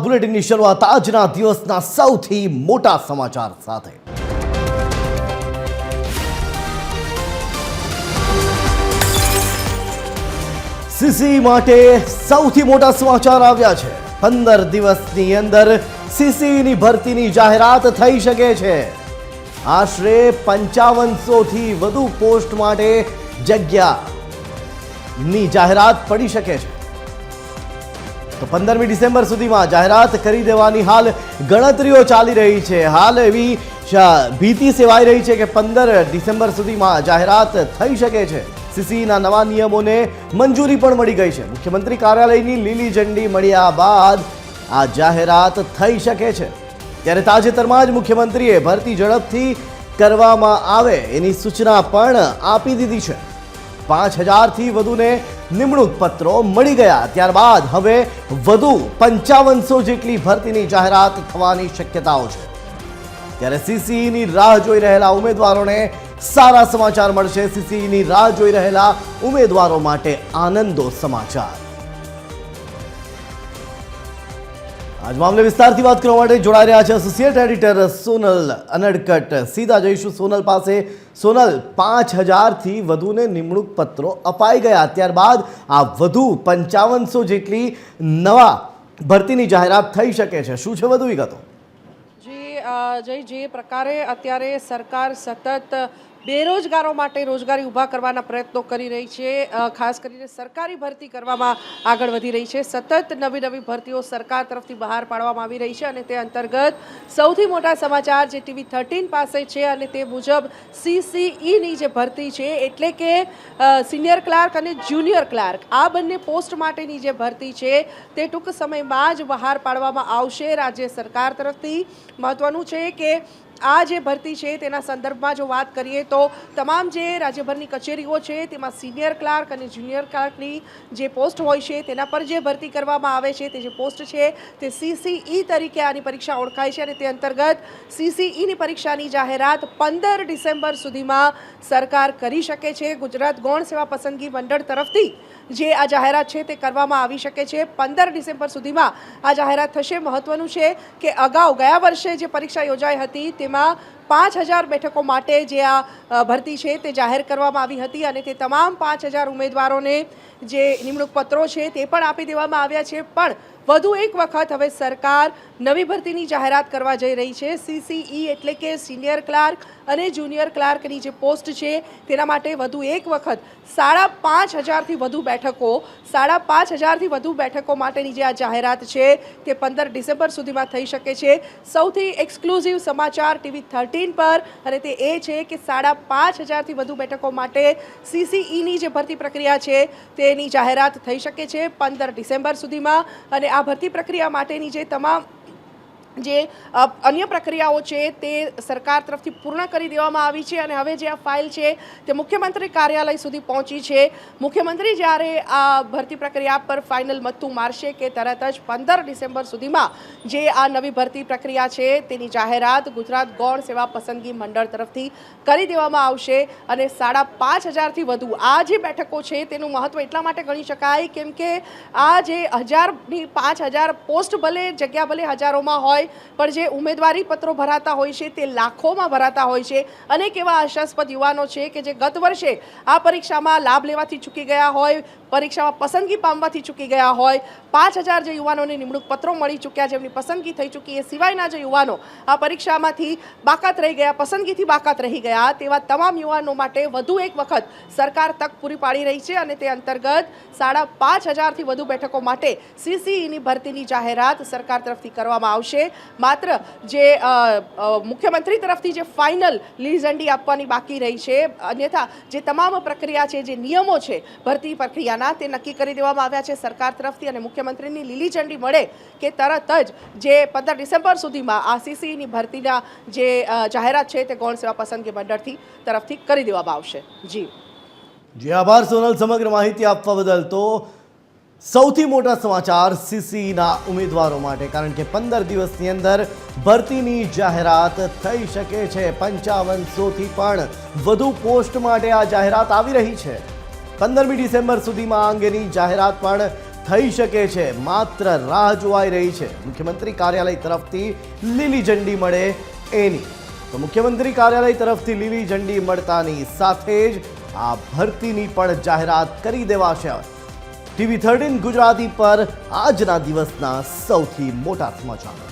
બુલેટિનની શરૂઆત આજના દિવસના સૌથી મોટા સમાચાર સાથે। સીસી માટે સૌથી મોટા સમાચાર આવ્યા છે। 15 દિવસની અંદર સીસીની ભરતીની જાહેરાત થઈ શકે છે। આશરે 5500 થી વધુ પોસ્ટ માટે જગ્યાની જાહેરાત પડી શકે છે। તો 15મી ડિસેમ્બર સુધીમાં જાહેરાત કરી દેવાની હાલ ગણતરીઓ ચાલી રહી છે। હાલ એવી ભીતિ સેવાઈ રહી છે કે 15 ડિસેમ્બર સુધીમાં જાહેરાત થઈ શકે છે। સીસીના નવા નિયમોને મંજૂરી પણ મળી ગઈ છે। મુખ્યમંત્રી કાર્યાલયની લીલી ઝંડી મળ્યા બાદ આ જાહેરાત થઈ શકે છે। ત્યારે તાજેતરમાં જ મુખ્યમંત્રીએ ભરતી ઝડપથી કરવામાં આવે એની સૂચના પણ આપી દીધી છે। 5000 થી વધુને નિમણૂક પત્રો મળી ગયા। ત્યારબાદ હવે વધુ 5500 જેટલી ભરતીની જાહેરાત થવાની શક્યતાઓ છે। ત્યારે સીસીની રાહ જોઈ રહેલા ઉમેદવારોને સારા સમાચાર મળશે। સીસીની રાહ જોઈ રહેલા ઉમેદવારો માટે આનંદો સમાચાર। આજ મામલે વિસ્તારથી વાત કરવા માટે જોડાઈ રહ્યા છે એસોસિએટ એડિટર સોનલ અનડકટ। સીધા જઈશું સોનલ પાસે। સોનલ, 5000 થી વધુને નિમણૂક પત્રો અપાઈ ગયા। ત્યારબાદ આ વધુ 5500 જેટલી નવા ભરતીની જાહેરાત થઈ શકે છે। શું છે વધુ વિગતો? જય, જે પ્રકારે અત્યારે સરકાર સતત બેરોજગારો માટે રોજગારી ઊભા કરવાના પ્રયત્નો કરી રહી છે, ખાસ કરીને સરકારી ભરતી કરવામાં આગળ વધી રહી છે। સતત નવી નવી ભરતીઓ સરકાર તરફથી બહાર પાડવામાં આવી રહી છે અને તે અંતર્ગત સૌથી મોટા સમાચાર જે TV 13 પાસે છે અને તે મુજબ CCEની જે ભરતી છે, એટલે કે સિનિયર ક્લાર્ક અને જુનિયર ક્લાર્ક, આ બંને પોસ્ટ માટેની જે ભરતી છે તે ટૂંક સમયમાં જ બહાર પાડવામાં આવશે રાજ્ય સરકાર તરફથી। મહત્વનું છે કે આ જે ભરતી છે તેના સંદર્ભમાં જો વાત કરીએ તો તમામ જે રાજ્યભરની કચેરીઓ છે તેમાં સિનિયર ક્લાર્ક અને જુનિયર ક્લાર્કની જે પોસ્ટ હોય છે તેના પર જે ભરતી કરવામાં આવે છે, તે જે પોસ્ટ છે તે CCE તરીકે આની પરીક્ષા ઓળખાય છે અને તે અંતર્ગત CCEની પરીક્ષાની જાહેરાત 15 ડિસેમ્બર સુધીમાં સરકાર કરી શકે છે। ગુજરાત ગૌણ સેવા પસંદગી મંડળ તરફથી જે આ જાહેરાત છે તે કરવામાં આવી શકે છે। 15 ડિસેમ્બર સુધીમાં આ જાહેરાત થશે। મહત્વનું છે કે અગાઉ ગયા વર્ષે જે પરીક્ષા યોજાઈ હતી તેમાં 5000 બેઠકો માટે જે આ ભરતી છે તે જાહેર કરવામાં આવી હતી અને તે તમામ 5000 ઉમેદવારોને જે નિમણૂક પત્રો છે તે પણ આપી દેવામાં આવ્યા છે। પણ વધુ એક વખત હવે સરકાર નવી ભરતીની જાહેરાત કરવા જઈ રહી છે। CCE એટલે કે સિનિયર ક્લાર્ક અને જુનિયર ક્લાર્કની જે પોસ્ટ છે તેના માટે વધુ એક વખત 5500 થી વધુ બેઠકો માટેની જે આ જાહેરાત છે તે 15 ડિસેમ્બર સુધીમાં થઈ શકે છે। સૌથી એક્સક્લુઝિવ સમાચાર TV 13 પર અને તે એ છે કે 5500 થી વધુ બેઠકો માટે CCEની જે ભરતી પ્રક્રિયા છે તેની જાહેરાત થઈ શકે છે 15 ડિસેમ્બર સુધીમાં। અને આ ભરતી પ્રક્રિયા માટેની જે તમામ જે અન્ય પ્રક્રિયાઓ છે તે સરકાર તરફથી પૂર્ણ કરી દેવામાં આવી છે અને હવે જે આ ફાઇલ છે તે મુખ્યમંત્રી કાર્યાલય સુધી પહોંચી છે। મુખ્યમંત્રી જ્યારે આ ભરતી પ્રક્રિયા પર ફાઇનલ મથ્થું મારશે કે તરત જ 15 ડિસેમ્બર સુધીમાં જે આ નવી ભરતી પ્રક્રિયા છે તેની જાહેરાત ગુજરાત ગૌણ સેવા પસંદગી મંડળ તરફથી કરી દેવામાં આવશે અને 5500 થી વધુ આ જે બેઠકો છે તેનું મહત્વ એટલા માટે ગણી શકાય કેમ કે આ જે 1000ની 5000 પોસ્ટ ભલે જગ્યા ભલે હજારોમાં હોય પણ જે ઉમેદવારી પત્રો ભરાતા હોય છે તે લાખોમાં ભરાતા હોય છે। અનેક એવા આશાસ્પદ યુવાનો છે કે જે ગત વર્ષે આ પરીક્ષામાં લાભ લેવાથી ચૂકી ગયા હોય, પરીક્ષામાં પસંદગી પામવાથી ચૂકી ગયા હોય। 5000 જે યુવાનોને નિમણૂક પત્રો મળી ચૂક્યા, જેમની પસંદગી થઈ ચૂકી, એ સિવાયના જે યુવાનો આ પરીક્ષામાંથી બાકાત રહી ગયા, પસંદગીથી બાકાત રહી ગયા, તેવા તમામ યુવાનો માટે વધુ એક વખત સરકાર તક પૂરી પાડી રહી છે અને તે અંતર્ગત 5500 થી વધુ બેઠકો માટે CCEની ભરતીની જાહેરાત સરકાર તરફથી કરવામાં આવશે। માત્ર જે મુખ્યમંત્રી તરફથી જે ફાઇનલ લીલી ઝંડી આપવાની બાકી રહી છે, અન્યથા જે તમામ પ્રક્રિયા છે, જે નિયમો છે ભરતી પ્રક્રિયાના, તે નક્કી કરી દેવામાં આવ્યા છે સરકાર તરફથી અને મુખ્યમંત્રીની લીલી ઝંડી મળે કે તરત જ જે 15 ડિસેમ્બર સુધીમાં આ CCEની ભરતીના જે જાહેરાત છે તે ગૌણ સેવા પસંદગી મંડળથી તરફથી કરી દેવામાં આવશે। જી, આભાર સોનલ સમગ્ર માહિતી આપવા બદલ। તો સૌથી મોટા સમાચાર સીસીના ઉમેદવારો માટે, કારણ કે 15 દિવસની અંદર ભરતીની જાહેરાત થઈ શકે છે। 5500 થી પણ વધુ પોસ્ટ માટે આ જાહેરાત આવી રહી છે। 15મી ડિસેમ્બર સુધીમાં આ અંગેની જાહેરાત પણ થઈ શકે છે, માત્ર રાહ જોવાઈ રહી છે મુખ્યમંત્રી કાર્યાલય તરફથી લીલી ઝંડી મળે એની. તો મુખ્યમંત્રી કાર્યાલય તરફથી લીલી ઝંડી મળતાની સાથે જ આ ભરતીની પણ જાહેરાત કરી દેવાશે. TV13 ગુજરાતી પર આજના દિવસના સૌથી મોટા સમાચાર.